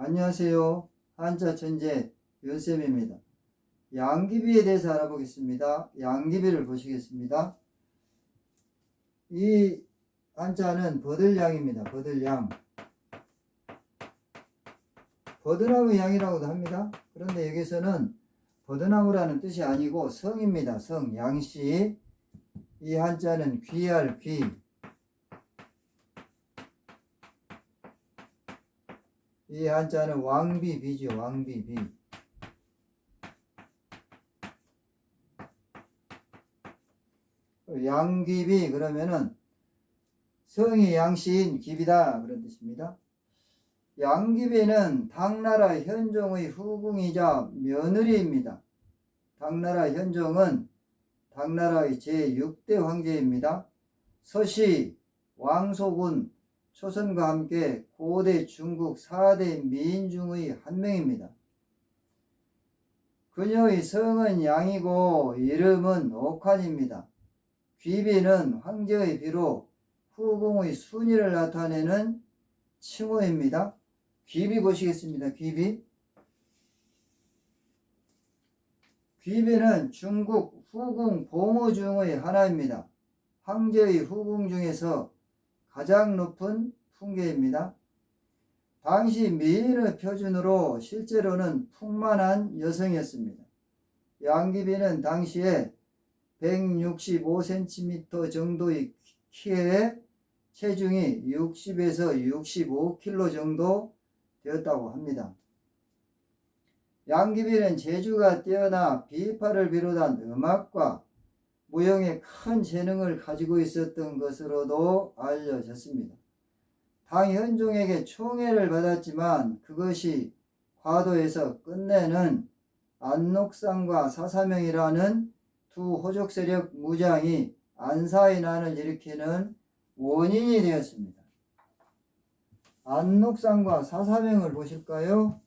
안녕하세요. 한자 천재 윤쌤입니다. 양귀비에 대해서 알아보겠습니다. 양귀비를 보시겠습니다. 이 한자는 버들양입니다. 버들양. 버드나무 양이라고도 합니다. 그런데 여기서는 버드나무라는 뜻이 아니고 성입니다. 성, 양씨. 이 한자는 귀할 귀. 이 한자는 왕비비죠. 왕비비. 양귀비 그러면은 성이 양씨인 귀비다 그런 뜻입니다. 양귀비는 당나라 현종의 후궁이자 며느리입니다. 당나라 현종은 당나라의 제6대 황제입니다. 서씨, 왕소군, 초선과 함께 고대 중국 4대 미인 중의 한 명입니다. 그녀의 성은 양이고 이름은 옥환입니다. 귀비는 황제의 비로 후궁의 순위를 나타내는 칭호입니다. 귀비 보시겠습니다. 귀비. 귀비는 중국 후궁 봉호 중의 하나입니다. 황제의 후궁 중에서 가장 높은 품계입니다. 당시 미인의 표준으로 실제로는 풍만한 여성이었습니다. 양귀비는 당시에 165cm 정도의 키에 체중이 60에서 65kg 정도 되었다고 합니다. 양귀비는 재주가 뛰어나 비파를 비롯한 음악과 무용에 큰 재능을 가지고 있었던 것으로도 알려졌습니다. 당현종에게 총애를 받았지만 그것이 과도해서 끝내는 안녹산과 사사명이라는 두 호족 세력 무장이 안사의 난을 일으키는 원인이 되었습니다. 안녹산과 사사명을 보실까요?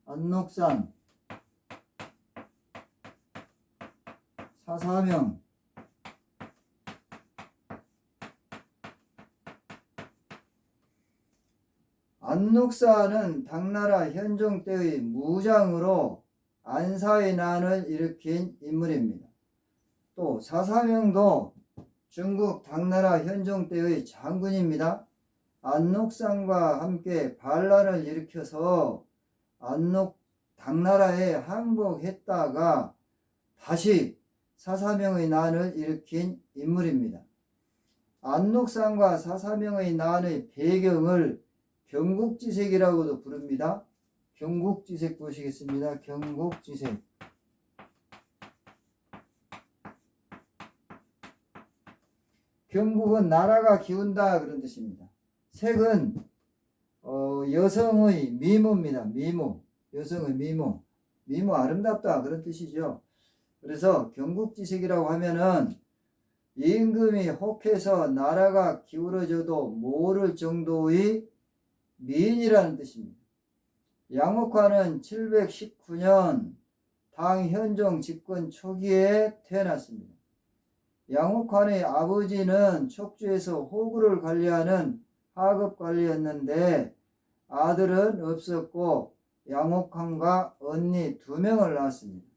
안녹산, 사사명. 안녹산은 당나라 현종 때의 무장으로 안사의 난을 일으킨 인물입니다. 또 사사명도 중국 당나라 현종 때의 장군입니다. 안녹산과 함께 반란을 일으켜서 당나라에 항복했다가 다시 사사명의 난을 일으킨 인물입니다. 안녹산과 사사명의 난의 배경을 경국지색이라고도 부릅니다. 경국지색 보시겠습니다. 경국지색. 경국은 나라가 기운다 그런 뜻입니다. 색은 여성의 미모입니다. 미모. 여성의 미모. 미모 아름답다 그런 뜻이죠. 그래서 경국지색이라고 하면은 임금이 혹해서 나라가 기울어져도 모를 정도의 미인이라는 뜻입니다. 양옥환은 719년 당현종 집권 초기에 태어났습니다. 양옥환의 아버지는 촉주에서 호구를 관리하는 하급관리였는데 아들은 없었고 양옥환과 언니 2명을 낳았습니다.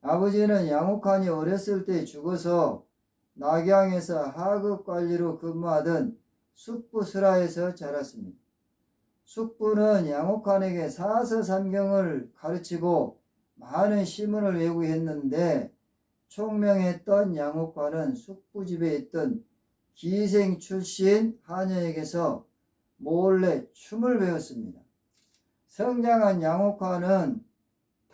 아버지는 양옥환이 어렸을 때 죽어서 낙양에서 하급관리로 근무하던 숙부스라에서 자랐습니다. 숙부는 양옥환에게 사서삼경을 가르치고 많은 시문을 외우했는데 총명했던 양옥환은 숙부집에 있던 기생 출신 하녀에게서 몰래 춤을 배웠습니다. 성장한 양옥환은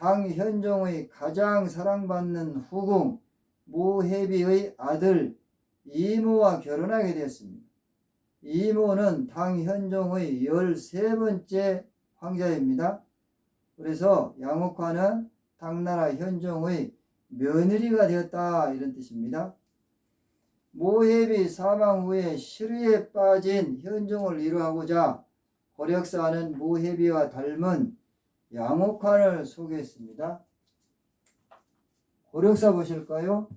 당현종의 가장 사랑받는 후궁 무해비의 아들 이모와 결혼하게 되었습니다. 이모는 당현종의 13번째 황자입니다. 그래서 양옥환은 당나라 현종의 며느리가 되었다 이런 뜻입니다. 모해비 사망 후에 시리에 빠진 현종을 위로하고자 고력사는 모해비와 닮은 양옥환을 소개했습니다. 고력사 보실까요?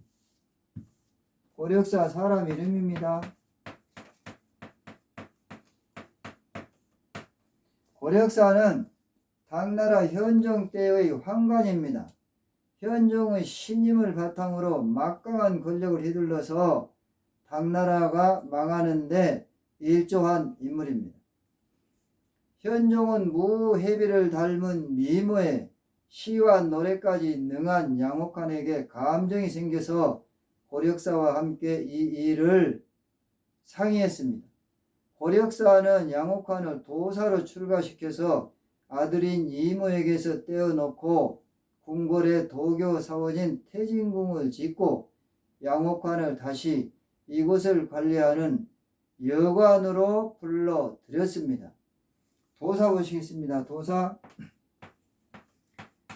고력사 사람 이름입니다. 고력사는 당나라 현종 때의 황관입니다. 현종의 신임을 바탕으로 막강한 권력을 휘둘러서 당나라가 망하는데 일조한 인물입니다. 현종은 무해비를 닮은 미모에 시와 노래까지 능한 양옥환에게 감정이 생겨서 고력사와 함께 이 일을 상의했습니다. 고력사는 양옥환을 도사로 출가시켜서 아들인 이모에게서 떼어놓고 궁궐의 도교 사원인 태진궁을 짓고 양옥환을 다시 이곳을 관리하는 여관으로 불러들였습니다. 도사 보시겠습니다. 도사.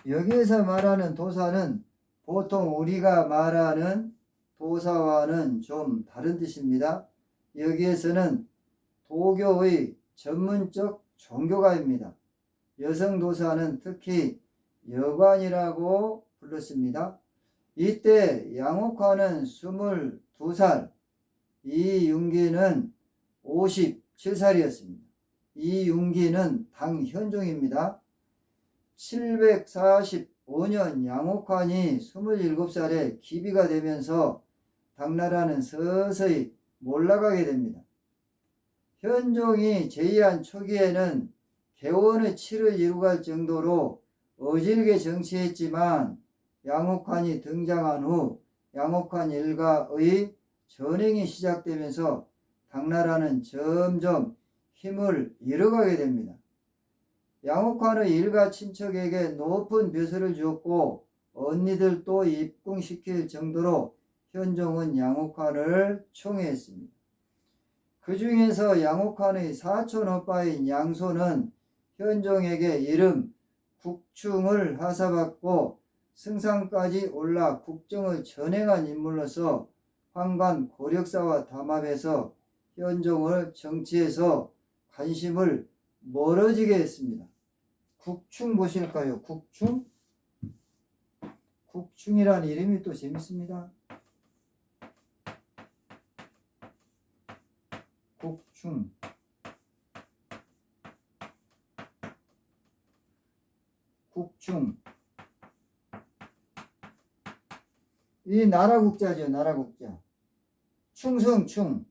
여기에서 말하는 도사는 보통 우리가 말하는 도사와는 좀 다른 뜻입니다. 여기에서는 도교의 전문적 종교가입니다. 여성 도사는 특히 여관이라고 불렀습니다. 이때 양옥환은 22살, 이윤기는 57살이었습니다. 이윤기는 당현종입니다. 745년 양옥환이 27살에 기비가 되면서 당나라는 서서히 몰락하게 됩니다. 현종이 재위한 초기에는 개원의 치를 이루갈 정도로 어질게 정치했지만 양옥환이 등장한 후 양옥환 일가의 전횡이 시작되면서 당나라는 점점 힘을 잃어가게 됩니다. 양옥환의 일가 친척에게 높은 벼슬을 주었고 언니들도 입궁시킬 정도로 현종은 양옥환을 총애했습니다. 그 중에서 양옥환의 사촌 오빠인 양소는 현종에게 이름 국충을 하사받고 승상까지 올라 국정을 전행한 인물로서 황관 고력사와 담합해서 현종을 정치에서 관심을 멀어지게 했습니다. 국충 보실까요? 국충? 국충이란 이름이 또 재밌습니다. 국충. 국충. 이 나라국자죠. 나라국자. 충성충.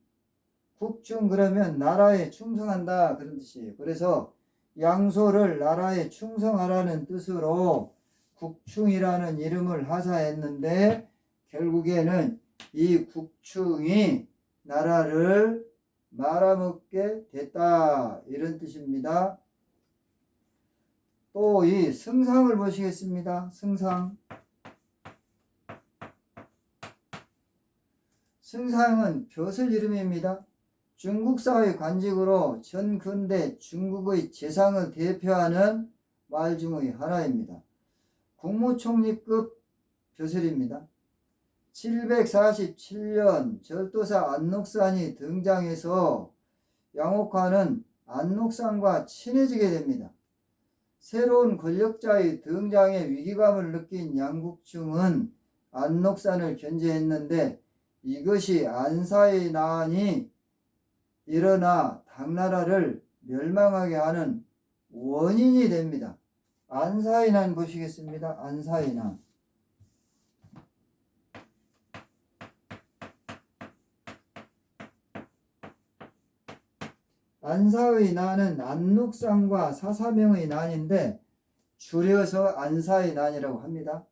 국충 그러면 나라에 충성한다 그런 뜻이에요. 그래서 양소를 나라에 충성하라는 뜻으로 국충이라는 이름을 하사했는데 결국에는 이 국충이 나라를 말아먹게 됐다 이런 뜻입니다. 또 이 승상을 보시겠습니다. 승상. 승상은 벼슬 이름입니다. 중국사의 관직으로 전근대 중국의 재상을 대표하는 말 중의 하나입니다. 국무총리급 벼슬입니다. 747년 절도사 안록산이 등장해서 양옥환은 안록산과 친해지게 됩니다. 새로운 권력자의 등장에 위기감을 느낀 양국충은 안록산을 견제했는데 이것이 안사의 난이 일어나 당나라를 멸망하게 하는 원인이 됩니다. 안사의 난 보시겠습니다. 안사의 난. 안사의 난은 안록산과 사사명의 난인데 줄여서 안사의 난이라고 합니다.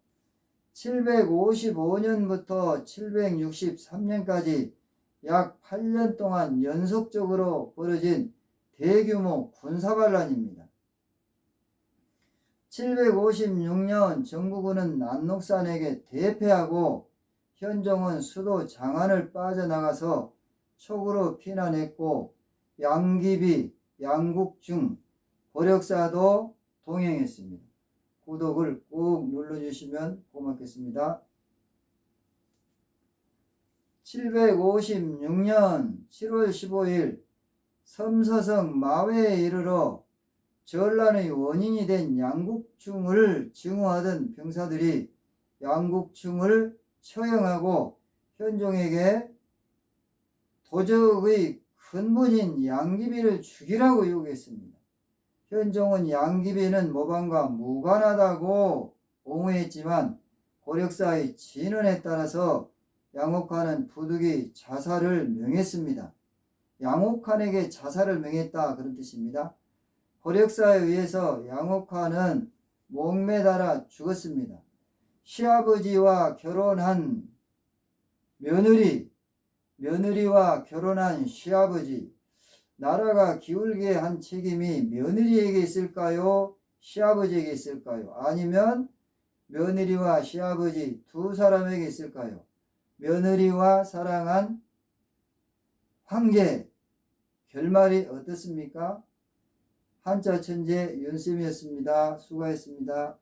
755년부터 763년까지 약 8년 동안 연속적으로 벌어진 대규모 군사반란입니다. 756년 정부군은 안록산에게 대패하고 현종은 수도 장안을 빠져나가서 촉으로 피난했고 양기비, 양국중, 고력사도 동행했습니다. 구독을 꾹 눌러주시면 고맙겠습니다. 756년 7월 15일 섬서성 마회에 이르러 전란의 원인이 된 양국충을 증오하던 병사들이 양국충을 처형하고 현종에게 도적의 근본인 양기비를 죽이라고 요구했습니다. 현종은 양귀비는 모방과 무관하다고 옹호했지만 고력사의 진언에 따라서 양옥환은 부득이 자살을 명했습니다. 양옥환에게 자살을 명했다 그런 뜻입니다. 고력사에 의해서 양옥환은 목매달아 죽었습니다. 시아버지와 결혼한 며느리와 결혼한 시아버지, 나라가 기울게 한 책임이 며느리에게 있을까요? 시아버지에게 있을까요? 아니면 며느리와 시아버지 두 사람에게 있을까요? 며느리와 사랑한 황제, 결말이 어떻습니까? 한자 천재 윤쌤이었습니다. 수고하셨습니다.